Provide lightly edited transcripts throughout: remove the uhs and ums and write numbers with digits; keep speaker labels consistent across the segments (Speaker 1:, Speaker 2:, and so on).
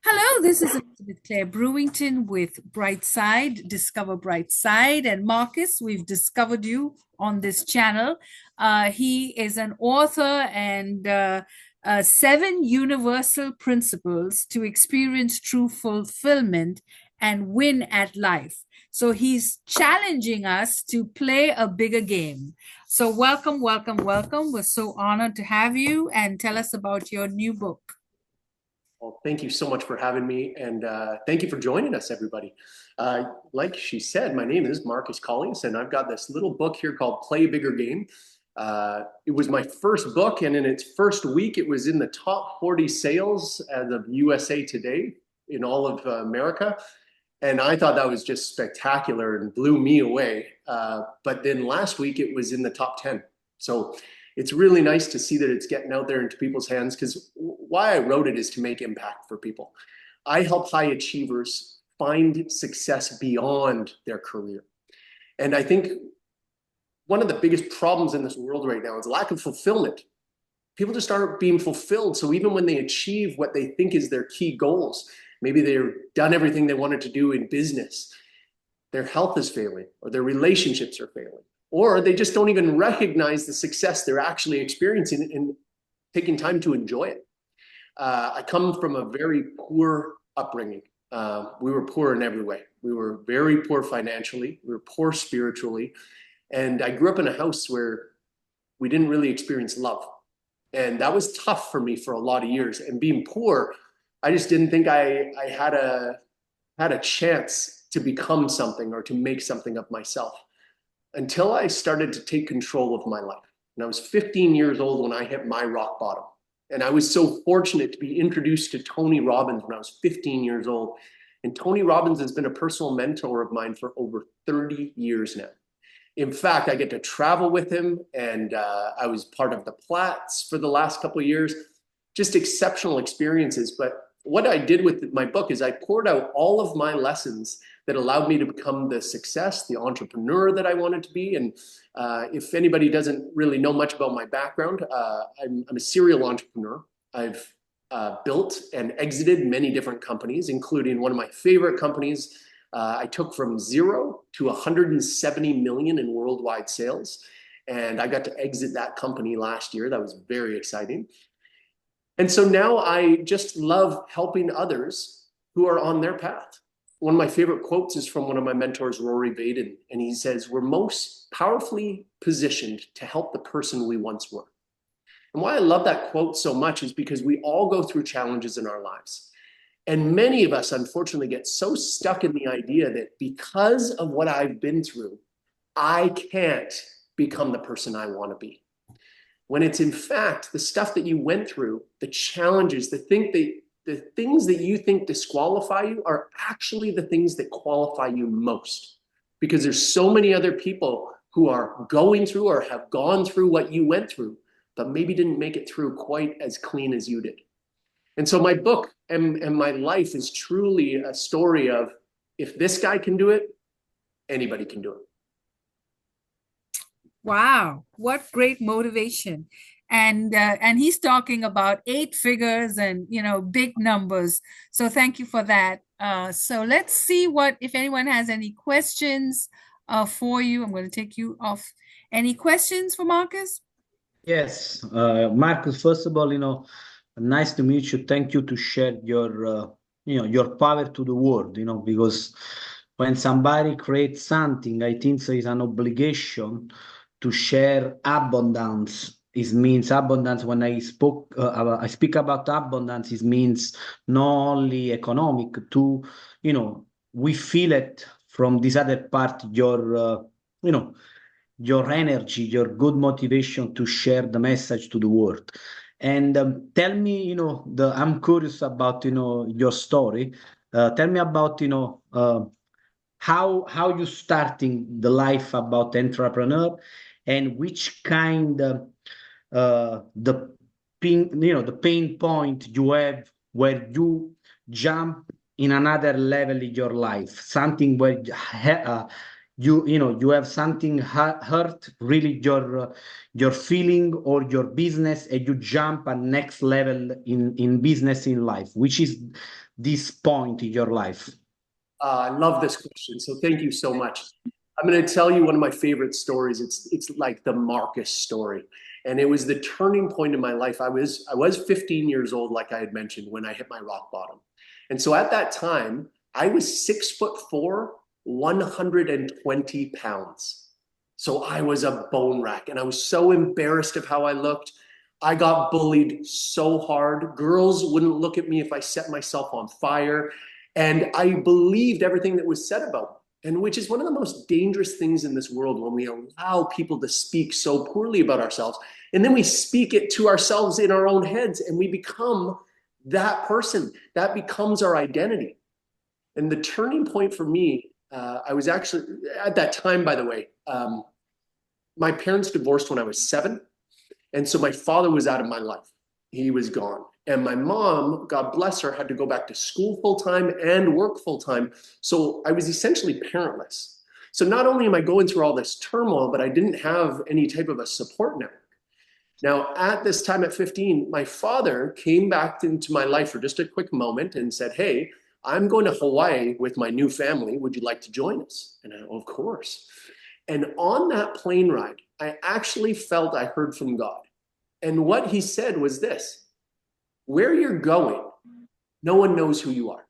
Speaker 1: Hello, this is Elizabeth Clare Brewington with Brightside, Discover Brightside. And Marcus, we've discovered you on this channel. He is an author and seven universal principles to experience true fulfillment and win at life. So he's challenging us to play a bigger game. So welcome, welcome, welcome. We're so honored to have you and tell us about your new book.
Speaker 2: Well, thank you so much for having me, and thank you for joining us, everybody. Like she said, my name is Marcus Collies, and I've got this little book here called Play a Bigger Game. It was my first book, and in its first week, it was in the top 40 sales as of USA Today in all of America. And I thought that was just spectacular and blew me away. But then last week, it was in the top 10. So it's really nice to see that it's getting out there into people's hands, because why I wrote it is to make impact for people. I help high achievers find success beyond their career. And I think one of the biggest problems in this world right now is lack of fulfillment. People just aren't being fulfilled. So even when they achieve what they think is their key goals, maybe they've done everything they wanted to do in business, their health is failing, or their relationships are failing, or they just don't even recognize the success they're actually experiencing and taking time to enjoy it. I come from a very poor upbringing. We were poor in every way. We were very poor financially. We were poor spiritually. And I grew up in a house where we didn't really experience love. And that was tough for me for a lot of years. And being poor, I just didn't think I had a chance to become something or to make something of myself until I started to take control of my life. And I was 15 years old when I hit my rock bottom. And I was so fortunate to be introduced to Tony Robbins when I was 15 years old. And Tony Robbins has been a personal mentor of mine for over 30 years now. In fact, I get to travel with him, and I was part of the Platts for the last couple of years. Just exceptional experiences. But what I did with my book is I poured out all of my lessons that allowed me to become the success, the entrepreneur that I wanted to be. And if anybody doesn't really know much about my background, I'm a serial entrepreneur. I've built and exited many different companies, including one of my favorite companies. I took from 0 to 170 million in worldwide sales. And I got to exit that company last year. That was very exciting. And so now I just love helping others who are on their path. One of my favorite quotes is from one of my mentors, Rory Vaden, and he says, "We're most powerfully positioned to help the person we once were." And why I love that quote so much is because we all go through challenges in our lives. And many of us, unfortunately, get so stuck in the idea that because of what I've been through, I can't become the person I want to be. When it's in fact the stuff that you went through, the challenges, the things that you think disqualify you are actually the things that qualify you most. Because there's so many other people who are going through or have gone through what you went through, but maybe didn't make it through quite as clean as you did. And so my book and my life is truly a story of, if this guy can do it, anybody can do it.
Speaker 1: Wow, what great motivation. And he's talking about eight figures and big numbers. So thank you for that. So let's see what if anyone has any questions for you. I'm going to take you off. Any questions for Marcus?
Speaker 3: Yes, Marcus, first of all, nice to meet you. Thank you to share your power to the world, because when somebody creates something, I think there is an obligation to share abundance. It means abundance. When I speak about abundance, it means not only economic, we feel it from this other part, your energy, your good motivation to share the message to the world. And tell me, I'm curious about, your story. Tell me about, how you starting the life about entrepreneur, and which kind the pain point you have where you jump in another level in your life, something where you have something hurt really your feeling or your business, and you jump a next level in business, in life, which is this point in your life?
Speaker 2: I love this question. So thank you so much. I'm going to tell you one of my favorite stories. It's like the Marcus story. And it was the turning point in my life. I was 15 years old, like I had mentioned, when I hit my rock bottom. And so at that time, I was 6'4", 120 pounds. So I was a bone rack, and I was so embarrassed of how I looked. I got bullied so hard. Girls wouldn't look at me if I set myself on fire. And I believed everything that was said about me, and which is one of the most dangerous things in this world, when we allow people to speak so poorly about ourselves. And then we speak it to ourselves in our own heads, and we become that person. That becomes our identity. And the turning point for me, I was actually, at that time, by the way, my parents divorced when I was 7. And so my father was out of my life. He was gone. And my mom, God bless her, had to go back to school full-time and work full-time. So I was essentially parentless. So not only am I going through all this turmoil, but I didn't have any type of a support network. Now, at this time at 15, my father came back into my life for just a quick moment and said, "Hey, I'm going to Hawaii with my new family. Would you like to join us?" And of course. And on that plane ride, I actually felt I heard from God. And what he said was this: where you're going, no one knows who you are.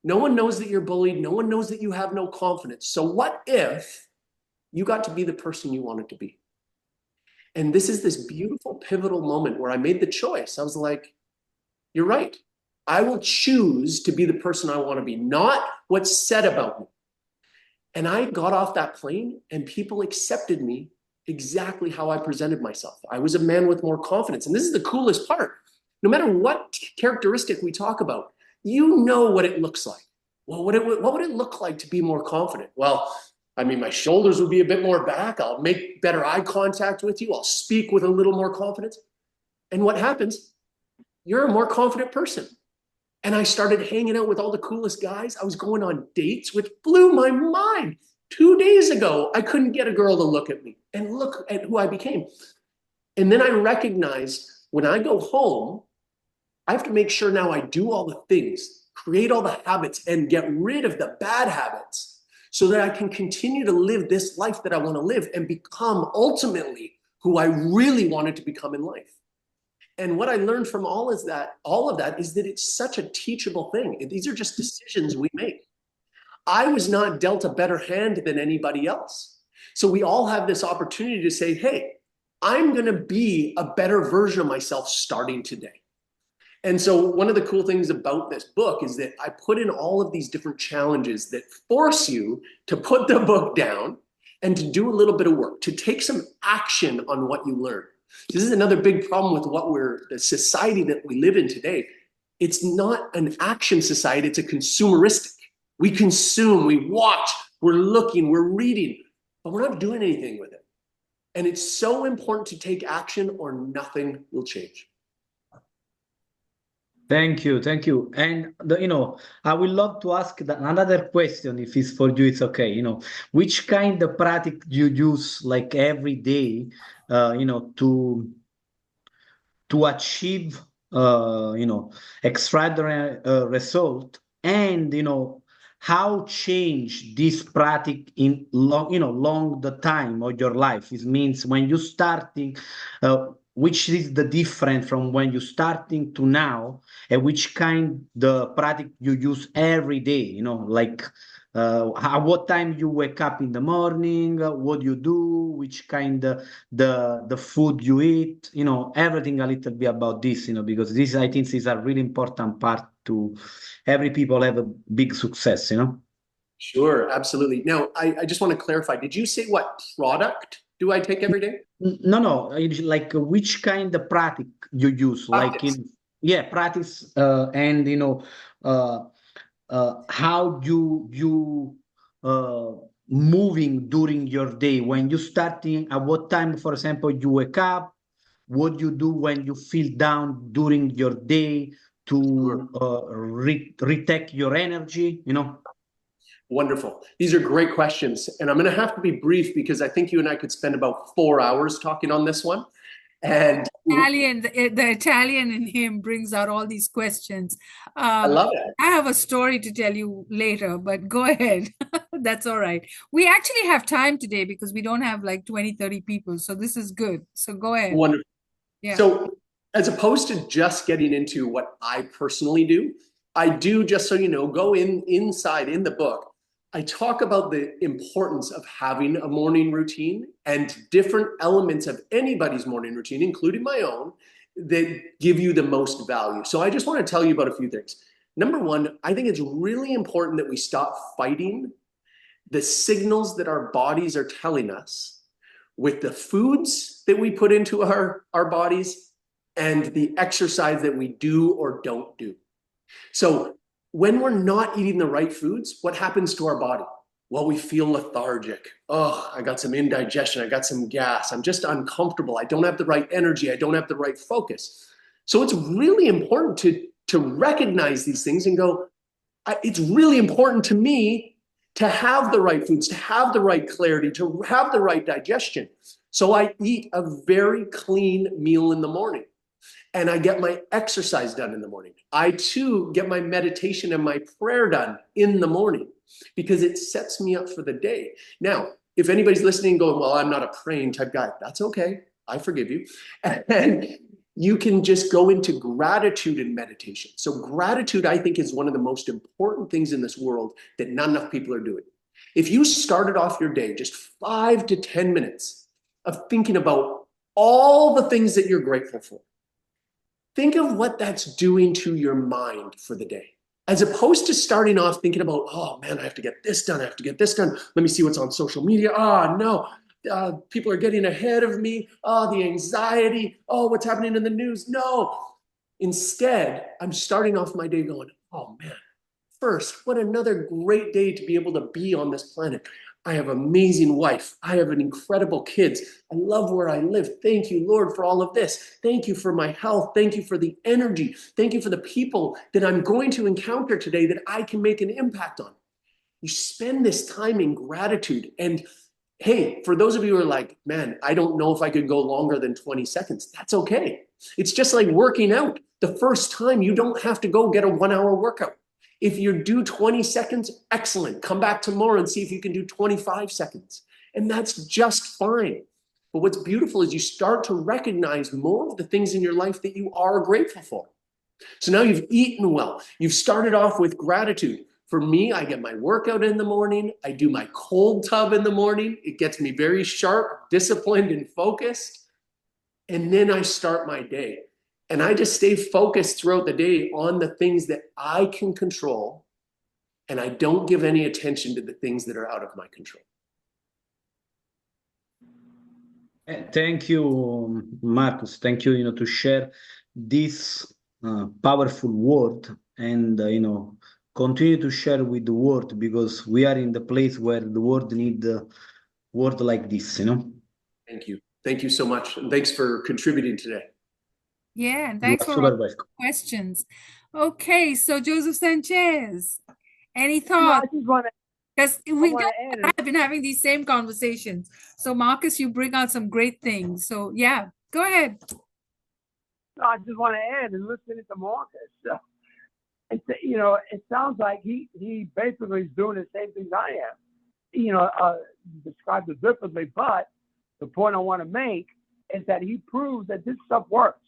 Speaker 2: No one knows that you're bullied. No one knows that you have no confidence. So what if you got to be the person you wanted to be? And this is this beautiful pivotal moment where I made the choice. I was like, you're right. I will choose to be the person I want to be, not what's said about me. And I got off that plane, and people accepted me exactly how I presented myself. I was a man with more confidence. And this is the coolest part. No matter what characteristic we talk about, you know what it looks like. Well, what would it look like to be more confident? Well, I mean, my shoulders would be a bit more back. I'll make better eye contact with you. I'll speak with a little more confidence. And what happens? You're a more confident person. And I started hanging out with all the coolest guys. I was going on dates, which blew my mind. 2 days ago, I couldn't get a girl to look at me, and look at who I became. And then I recognized, when I go home, I have to make sure now I do all the things, create all the habits, and get rid of the bad habits, so that I can continue to live this life that I want to live and become ultimately who I really wanted to become in life. And what I learned from all of that is that it's such a teachable thing. These are just decisions we make. I was not dealt a better hand than anybody else. So we all have this opportunity to say, hey, I'm going to be a better version of myself starting today. And so one of the cool things about this book is that I put in all of these different challenges that force you to put the book down and to do a little bit of work, to take some action on what you learn. This is another big problem with the society that we live in today. It's not an action society, it's a consumeristic. We consume, we watch, we're looking, we're reading, but we're not doing anything with it. And it's so important to take action, or nothing will change.
Speaker 3: Thank you, thank you. And I would love to ask another question, if it's for you, it's okay. Which kind of practice you use like every day, to achieve, extraordinary result, and how change this practice in long the time of your life. It means when you starting, which is the difference from when you starting to now, and which kind the practice you use every day, like at what time you wake up in the morning, what you do, which kind the food you eat, everything a little bit about this, because this, I think, is a really important part to every people have a big success,
Speaker 2: Sure, absolutely. Now, I just want to clarify, did you say what product do I take every day?
Speaker 3: No, like which kind of practice you use,
Speaker 2: Practice.
Speaker 3: Practice, and how you moving during your day, when you starting, at what time, for example, you wake up, what you do when you feel down during your day to retake your energy,
Speaker 2: Wonderful. These are great questions. And I'm going to have to be brief because I think you and I could spend about 4 hours talking on this one. And
Speaker 1: The Italian in him brings out all these questions.
Speaker 2: I love it.
Speaker 1: I have a story to tell you later, but go ahead. That's all right. We actually have time today because we don't have like 20, 30 people. So this is good. So go ahead.
Speaker 2: Wonderful.
Speaker 1: Yeah.
Speaker 2: So as opposed to just getting into what I personally do, I do, just so you know, go inside in the book. I talk about the importance of having a morning routine and different elements of anybody's morning routine, including my own, that give you the most value. So I just want to tell you about a few things. Number one, I think it's really important that we stop fighting the signals that our bodies are telling us with the foods that we put into our bodies and the exercise that we do or don't do. So when we're not eating the right foods, what happens to our body? Well, we feel lethargic. Oh, I got some indigestion. I got some gas. I'm just uncomfortable. I don't have the right energy. I don't have the right focus. So it's really important to recognize these things and go, it's really important to me to have the right foods, to have the right clarity, to have the right digestion. So I eat a very clean meal in the morning. And I get my exercise done in the morning. I too get my meditation and my prayer done in the morning because it sets me up for the day. Now, if anybody's listening going, well, I'm not a praying type guy, that's okay. I forgive you. And you can just go into gratitude and meditation. So gratitude, I think, is one of the most important things in this world that not enough people are doing. If you started off your day just 5 to 10 minutes of thinking about all the things that you're grateful for, think of what that's doing to your mind for the day, as opposed to starting off thinking about, oh man, I have to get this done. I have to get this done. Let me see what's on social media. Oh no, people are getting ahead of me. Oh, the anxiety. Oh, what's happening in the news? No. Instead, I'm starting off my day going, oh man, first, what another great day to be able to be on this planet. I have an amazing wife. I have an incredible kids. I love where I live. Thank you, Lord, for all of this. Thank you for my health. Thank you for the energy. Thank you for the people that I'm going to encounter today that I can make an impact on. You spend this time in gratitude. And hey, for those of you who are like, man, I don't know if I could go longer than 20 seconds. That's okay. It's just like working out. The first time you don't have to go get a 1-hour workout. If you do 20 seconds, excellent. Come back tomorrow and see if you can do 25 seconds. And that's just fine. But what's beautiful is you start to recognize more of the things in your life that you are grateful for. So now you've eaten well. You've started off with gratitude. For me, I get my workout in the morning. I do my cold tub in the morning. It gets me very sharp, disciplined, and focused. And then I start my day. And I just stay focused throughout the day on the things that I can control. And I don't give any attention to the things that are out of my control.
Speaker 3: Thank you, Marcus. Thank you, to share this powerful word and, continue to share with the world because we are in the place where the world needs a word like this,
Speaker 2: Thank you. Thank you so much. And thanks for contributing today.
Speaker 1: Yeah, and thanks for all the questions. Okay, so Joseph Sanchez, any thoughts?
Speaker 4: I just want to.
Speaker 1: Because I've been having these same conversations. So Marcus, you bring out some great things. So yeah, go ahead.
Speaker 4: No, I just want to add and listening to Marcus. It sounds like he basically is doing the same things I am. Described it differently, but the point I want to make is that he proves that this stuff works.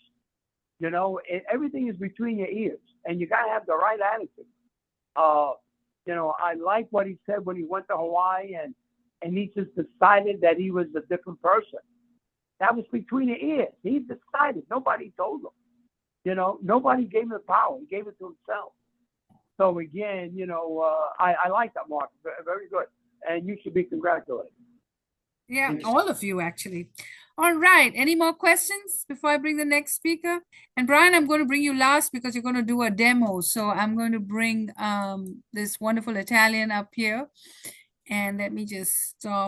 Speaker 4: Everything is between your ears, and you gotta have the right attitude. I like what he said when he went to Hawaii, and he just decided that he was a different person. That was between the ears. He decided. Nobody told him. Nobody gave him the power. He gave it to himself. So again, I like that, Mark. Very good, and you should be congratulated.
Speaker 1: Yeah, all of you actually. All right. Any more questions before I bring the next speaker? And Brian, I'm going to bring you last because you're going to do a demo. So I'm going to bring this wonderful Italian up here. And let me just stop.